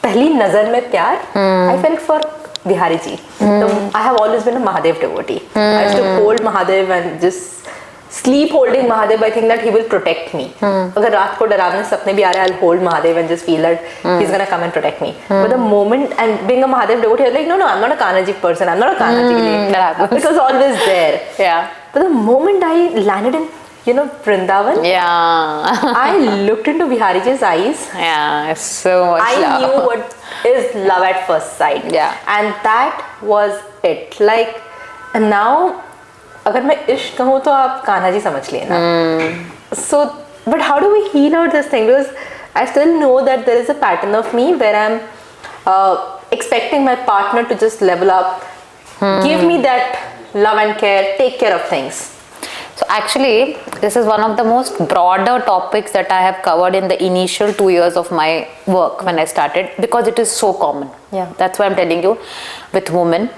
pehli nazar mein pyar, I felt for Bihari ji. So I have always been a Mahadev devotee. I used to hold Mahadev and just sleep holding Mahadev. I think that he will protect me. अगर रात को डरावने सपने भी आ रहे हैं, I'll hold Mahadev and just feel that he's gonna come and protect me. But the moment, and being a Mahadev devotee, I was like, no, I'm not a Kanaji person. I'm not a Kanaji. It was always there. Yeah. But the moment I landed in, Vrindavan, I looked into Bihariji's eyes. Yeah, it's so much I love. knew what is love at first sight. Yeah. And that was it. Like, and now, अगर मैं इश्क कहूँ तो आप कान्हा जी समझ लिए ना. So, but how do we heal out this thing? Because I still know that there is a pattern of me where I'm expecting my partner to just level up, give me that love and care, take care of things. So actually, this is one of the most broader topics that I have covered in the initial 2 years of my work when I started, because it is so common. Yeah. That's why I'm telling you, with women,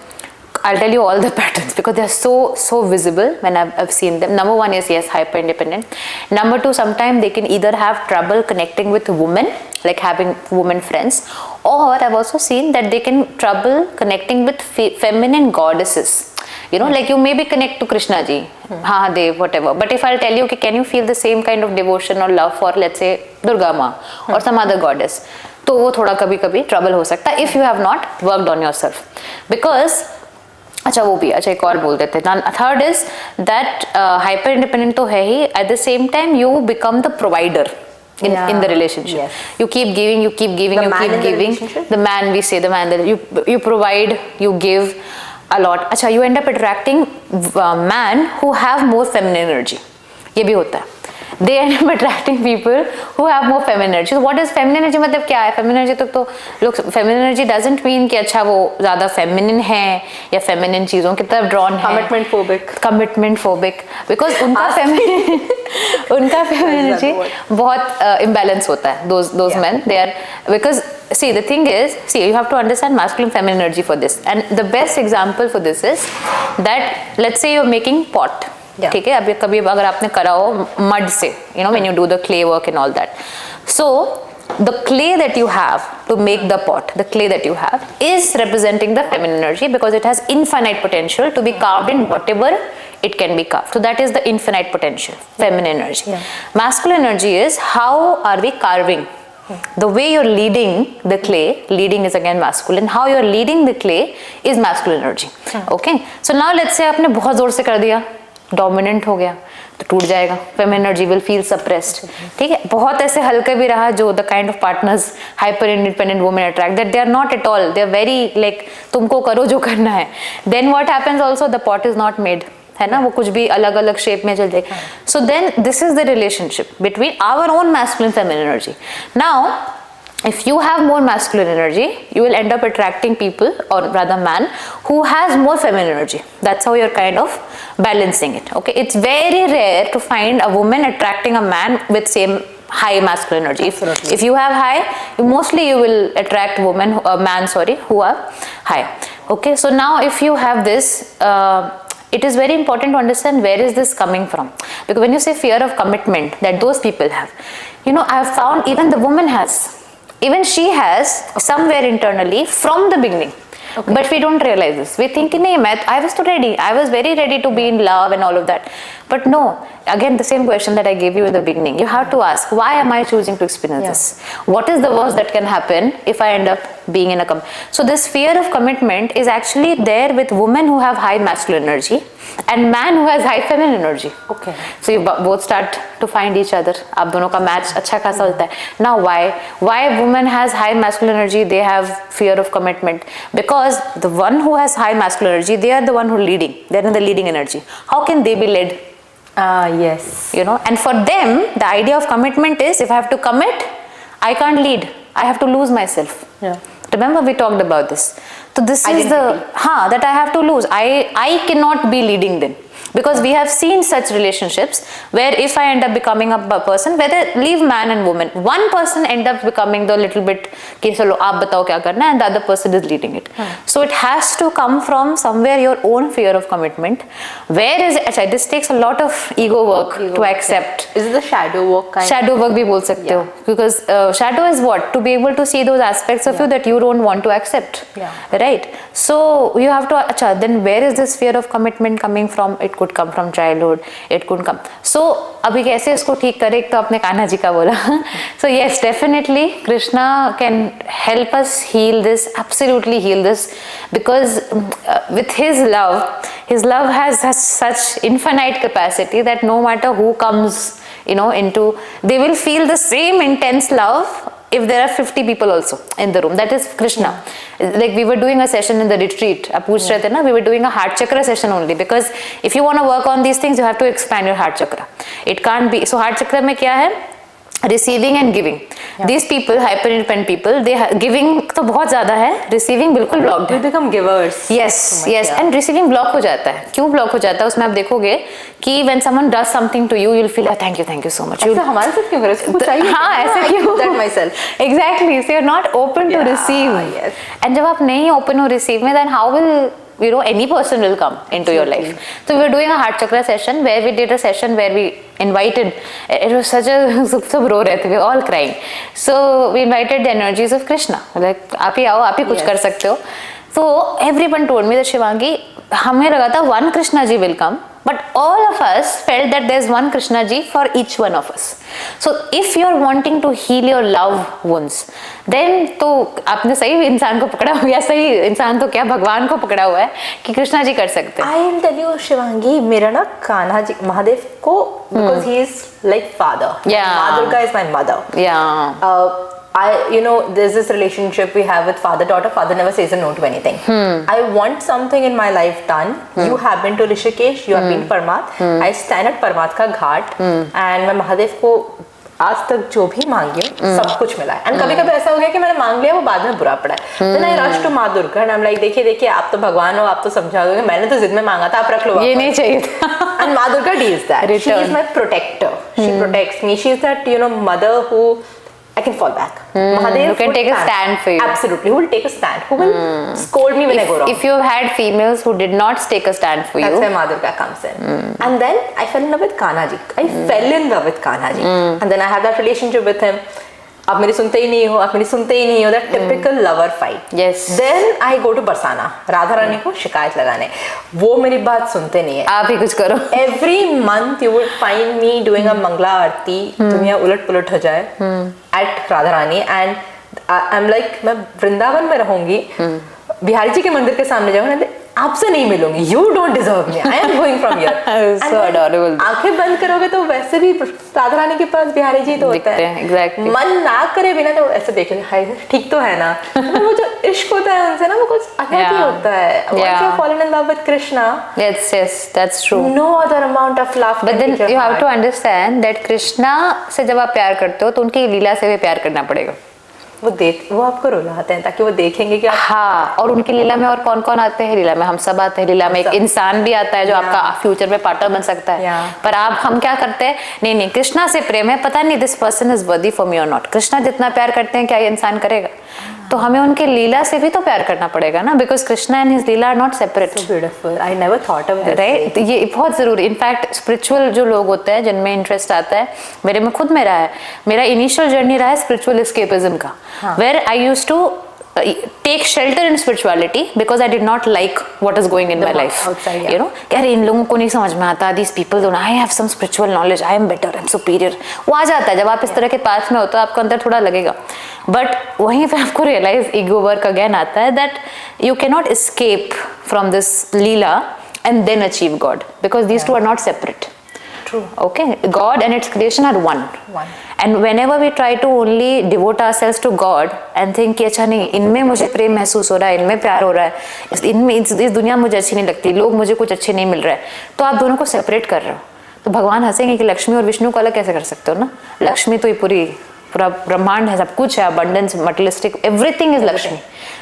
I'll tell you all the patterns because they're so visible when I've seen them. Number one is, yes, hyper independent. Number two, sometimes they can either have trouble connecting with women, like having women friends, or I've also seen that they can trouble connecting with feminine goddesses. Like you maybe connect to Krishna ji, Mahadev, whatever. But if I'll tell you, okay, can you feel the same kind of devotion or love for, let's say, Durga Ma or some other goddess? तो वो थोड़ा कभी कभी trouble हो सकता है if you have not worked on yourself, because अच्छा वो भी, अच्छा एक और बोल देते हैं. Third is that hyper independent तो है ही, at the same time you become the provider in the relationship. Yes. You keep giving, you keep giving, you keep giving. The man, we say the man that you provide, you give a lot. अच्छा, you end up attracting man who have more feminine energy. ये भी होता है. They end up attracting people who have more feminine energy. So what is feminine energy? मतलब क्या है? Feminine energy तो लोग feminine energy doesn't mean कि अच्छा वो ज़्यादा feminine है या feminine चीज़ों की तरफ drawn है. Commitment phobic. Because उनका feminine energy बहुत imbalance होता है. Those men, they are, because see the thing is, you have to understand masculine feminine energy for this. And the best example for this is that let's say you're making pot. ठीक है, अभी कभी अगर आपने करा हो mud से, you know, when you do the clay work and all that. So the clay that you have to make the pot, the clay that you have is representing the feminine energy because it has infinite potential to be carved in whatever it can be carved. So that is the infinite potential, feminine energy. Masculine energy is how are we carving. The way you're leading the clay, leading is again masculine, how you're leading the clay is masculine energy. Okay, so now let's say आपने बहुत जोर से कर दिया, dominant हो गया तो टूट जाएगा, feminine energy will feel suppressed. ठीक है, बहुत ऐसे हल्के भी रहा जो the kind of partners hyper independent women attract, that they are not at all, they are very like तुमको करो जो करना है. Then what happens also, the pot is not made, है ना, वो कुछ भी अलग अलग शेप में चल जाएगा. So then this is the relationship between our own masculine feminine energy. Now if you have more masculine energy, you will end up attracting people, or rather man, who has more feminine energy. That's how you're kind of balancing it. Okay, it's very rare to find a woman attracting a man with same high masculine energy. If you have high, mostly you will attract man, who are high. Okay, so now if you have this, it is very important to understand where is this coming from, because when you say fear of commitment that those people have, you know, I have found even the woman has. Even she has somewhere internally from the beginning. Okay. But we don't realize this. We think, I was too ready. I was very ready to be in love and all of that. But no, again, the same question that I gave you in the beginning. You have to ask, why am I choosing to experience this? What is the worst that can happen if I end up being in a So this fear of commitment is actually there with women who have high masculine energy and man who has high feminine energy. Okay. So you both start to find each other. आप दोनों का match अच्छा खासा होता है. Now why woman has high masculine energy, they have fear of commitment? Because the one who has high masculine energy, they are the one who are leading. They are in the leading energy. How can they be led? Yes. You know, and for them, the idea of commitment is, if I have to commit, I can't lead. I have to lose myself. Yeah. Remember we talked about this. So this is that I have to lose. I cannot be leading them. Because we have seen such relationships where if I end up becoming a person, whether leave man and woman, one person end up becoming the little bit कि चलो आप बताओ क्या करना है, and the other person is leading it. So it has to come from somewhere your own fear of commitment. Where is it? अच्छा, this takes a lot of ego work to accept. Is it the shadow work kind? Shadow work भी बोल सकते हो, because shadow is what, to be able to see those aspects of you that you don't want to accept. Right? So you have to अच्छा, then where is this fear of commitment coming from? It could come from childhood, it could come. So अभी कैसे इसको ठीक करें, तो आपने कान्हा जी का बोला. So yes, definitely Krishna can help us heal this, absolutely heal this, because with his love has such infinite capacity that no matter who comes, you know, they will feel the same intense love if there are 50 people also in the room. That is Krishna. Like we were doing a session in the retreat. आप पूछ रहे थे ना, we were doing a heart chakra session only, because if you want to work on these things, you have to expand your heart chakra. It can't be. So heart chakra में क्या है? Receiving and giving. These people, hyper independent people, they giving तो बहुत ज़्यादा है, receiving बिल्कुल blocked है. They become givers. Yes, yes, and receiving block हो जाता है. क्यों block हो जाता है? उसमें आप देखोगे कि when someone does something to you, you'll feel thank you so much. ऐसा हमारे साथ क्यों करे? कुछ चाहिए? हाँ, ऐसे क्यों? That myself. Exactly. So you're not open to receive. Yes. And जब आप नहीं open हो receive में, then how will any person will come into your life. So we were doing a heart chakra session where we did a session where we invited, it was such a सब रो रहे थे, we were all crying. So we invited the energies of Krishna. Like आप ही आओ, आप ही कुछ कर सकते हो. So everyone told me that Shivangi, हमें लगा था one Krishna ji will come but all of us felt that there's one Krishna ji for each one of us. So if you're wanting to heal your love wounds, then तो आपने सही इंसान को पकड़ा हुआ, या सही इंसान तो क्या भगवान को पकड़ा हुआ है कि कृष्णा जी कर सकते हैं. I will tell you Shivangi, मेरा ना कान्हा जी महादेव को, because he is like father. Yeah. माँ Durga is my mother. Yeah. There's this relationship we have with father-daughter. Father never says a no to anything. I want something in my life done. You have been to Rishikesh, you have been to Parmat. I stand at Parmat का घाट, and मैं महादेव को आज तक जो भी मांगी हूँ सब कुछ मिला है. एंड कभी कभी ऐसा हो गया कि मैंने मांग लिया, वो बाद में बुरा पड़ा है. Then I rush to माँ दुर्गा and I'm like, देखिए आप तो भगवान हो, आप तो समझा दोगे, मैंने तो जिद में मांगा था, आप रख लो. ये नहीं चाहिए था. And माँ Durga deals that. She is my protector. She protects me. She is that mother who I can fall back. Mahadev who can take a stand for you. Absolutely, who will take a stand, who will scold me when I go wrong. If you have had females who did not take a stand for you, that's where Maa Durga comes in. And then I fell in love with Kanha ji. I fell in love with Kanha ji. And then I had that relationship with him. आप मेरी सुनते ही नहीं हो, आप मेरी सुनते ही नहीं हो. That typical lover fight. Yes. Then I go to Barsana, Radha Rani को शिकायत लगाने. वो मेरी बात सुनते नहीं है. आप ही कुछ करो. Every month you would find me doing a Mangla आरती. दुनिया उलट पुलट हो जाए. At Radha Rani, and I'm like, मैं वृंदावन में रहूंगी, बिहारी जी के मंदिर के सामने जाऊंगी, आपसे नहीं मिलूंगी. You don't deserve me. I am going from here. So adorable. आंखें बंद करोगे तो वैसे भी राधा रानी के पास बिहारी जी तो होता है. Exactly. मन ना करे बिना तो ऐसे देखेंगे, हाय ठीक तो है ना. वो जो इश्क होता है उनसे ना, वो कुछ अलग ही होता है. Once you have fallen in love with Krishna, yes, that's true. No other amount of love. But then you have to understand that Krishna से जब आप प्यार करते हो तो उनकी लीला से भी प्यार करना पड़ेगा. वो आपको रुलाते हैं ताकि वो देखेंगे कि हाँ. और उनकी लीला में और कौन कौन आते हैं? लीला में हम सब आते हैं. लीला में एक इंसान भी आता है जो आपका फ्यूचर में पार्टनर बन सकता है. पर हम क्या करते हैं? नहीं कृष्णा से प्रेम है, पता नहीं दिस पर्सन इज वर्दी फॉर मी और नॉट. कृष्णा जितना प्यार करते हैं क्या ये इंसान करेगा? तो हमें उनके लीला से भी तो प्यार करना पड़ेगा ना, because Krishna and his leela are not separate. So beautiful. I never thought of this. Right. ये बहुत जरूरी. इनफैक्ट स्पिरिचुअल जो लोग होते हैं जिनमें इंटरेस्ट आता है, मेरे में खुद में रहा है. मेरा इनिशियल जर्नी रहा है स्पिरिचुअल एस्केपिज्म का, where I used to take shelter in spirituality because I did not like what is going in my life. You know, यार इन लोगों को नहीं समझ में आता. These people don't. I have some spiritual knowledge. I am better. I'm superior. वो आ जाता है जब आप इस तरह के पाथ में हो तो आपको अंदर थोड़ा लगेगा. But वहीं पे आपको realize ego work again आता है that you cannot escape from this leela and then achieve God because these two are not separate. True. Okay, God and its creation are one. And whenever we try to only devote ourselves to God and think कि अच्छा नहीं, इनमें मुझे प्रेम महसूस हो रहा है, इनमें प्यार हो रहा है, इस दुनिया मुझे अच्छी नहीं लगती, लोग मुझे कुछ अच्छे नहीं मिल रहे हैं, तो आप दोनों को सेपरेट कर रहे हो. तो भगवान हंसेंगे कि लक्ष्मी और विष्णु को अलग कैसे कर सकते हो ना. लक्ष्मी तो ये पूरा ब्रह्मांड है, सब कुछ है, abundance, materialistic, everything is Lakshmi.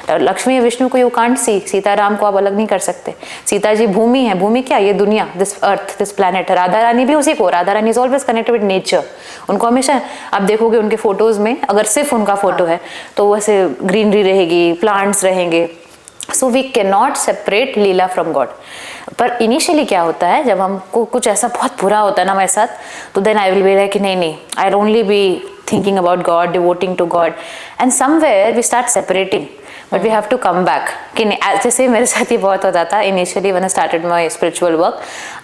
Lakshmi Vishnu को यू कांट सी. सीताराम को आप अलग नहीं कर सकते. सीता जी भूमि है. भूमि क्या? ये दुनिया, this earth, this planet. Radha Rani भी उसी को. Radha Rani is always connected with nature. उनको हमेशा आप देखोगे उनके फोटोज में, अगर सिर्फ उनका फोटो है तो वैसे ग्रीनरी रहेगी, प्लांट्स रहेंगे. So we can not separate leela from God. पर इनिशियली क्या होता है, जब हमको कुछ ऐसा बहुत बुरा होता है ना हमारे साथ, तो then I will be like नहीं, I will only be thinking about God, devoting to God, and somewhere we start separating. But we have to come back. कि नहीं, जैसे मेरे साथ ये बहुत होता था initially when I started my spiritual work,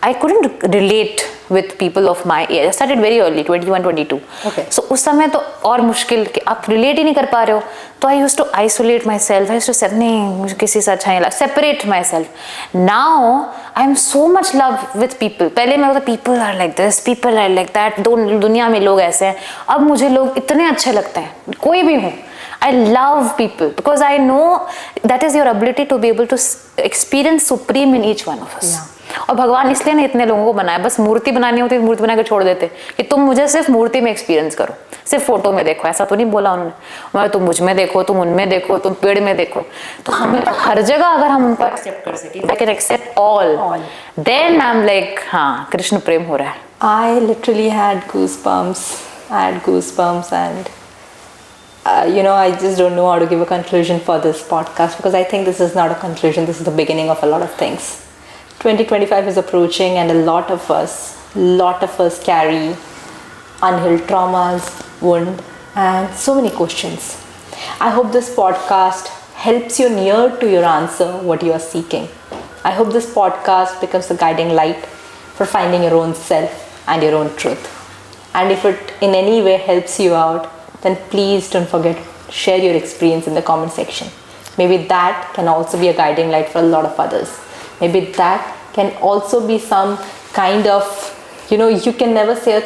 I couldn't relate with people of my age. I started very early, 21, 22. Okay. So उस समय तो और मुश्किल कि आप relate ही नहीं कर पा रहे हो. तो I used to isolate myself. I used to say नहीं, मुझे किसी से अच्छा नहीं लगता. Separate myself. Now I am so much love with people. पहले मैं होता people are like this, people are like that. दुनिया में लोग ऐसे हैं. अब मुझे लोग इतने अच्छे लगते हैं, कोई भी हो. I love people because I know that is your ability to be able to experience supreme in each one of us. और भगवान इसलिए ने इतने लोगों को बनाया. बस मूर्ति बनानी होती है, मूर्ति बना के छोड़ देते कि तुम मुझे सिर्फ मूर्ति में एक्सपीरियंस करो, सिर्फ फोटो में देखो. ऐसा तो नहीं बोला उन्होंने. तुम मुझ में देखो, तुम उनमें देखो, तुम पेड़ में देखो. तो हमें हर जगह अगर हम उनको एक्सेप्ट कर सके, I can accept all. Then I'm like, हाँ, कृष्ण प्रेम हो रहा है. I literally had goosebumps. And I just don't know how to give a conclusion for this podcast because I think this is not a conclusion. This is the beginning of a lot of things. 2025 is approaching and a lot of us carry unhealed traumas, wound, and so many questions. I hope this podcast helps you near to your answer, what you are seeking. I hope this podcast becomes a guiding light for finding your own self and your own truth. And if it in any way helps you out, then please don't forget to share your experience in the comment section. Maybe that can also be a guiding light for a lot of others. Maybe that can also be some kind of, you can never say a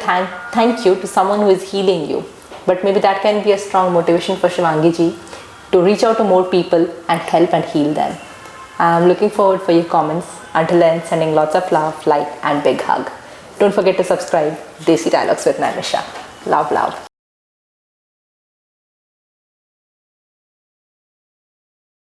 thank you to someone who is healing you. But maybe that can be a strong motivation for Shivangi ji to reach out to more people and help and heal them. I'm looking forward for your comments. Until then, sending lots of love, light and big hug. Don't forget to subscribe. Desi Dialogues with Naimisha. Love, love.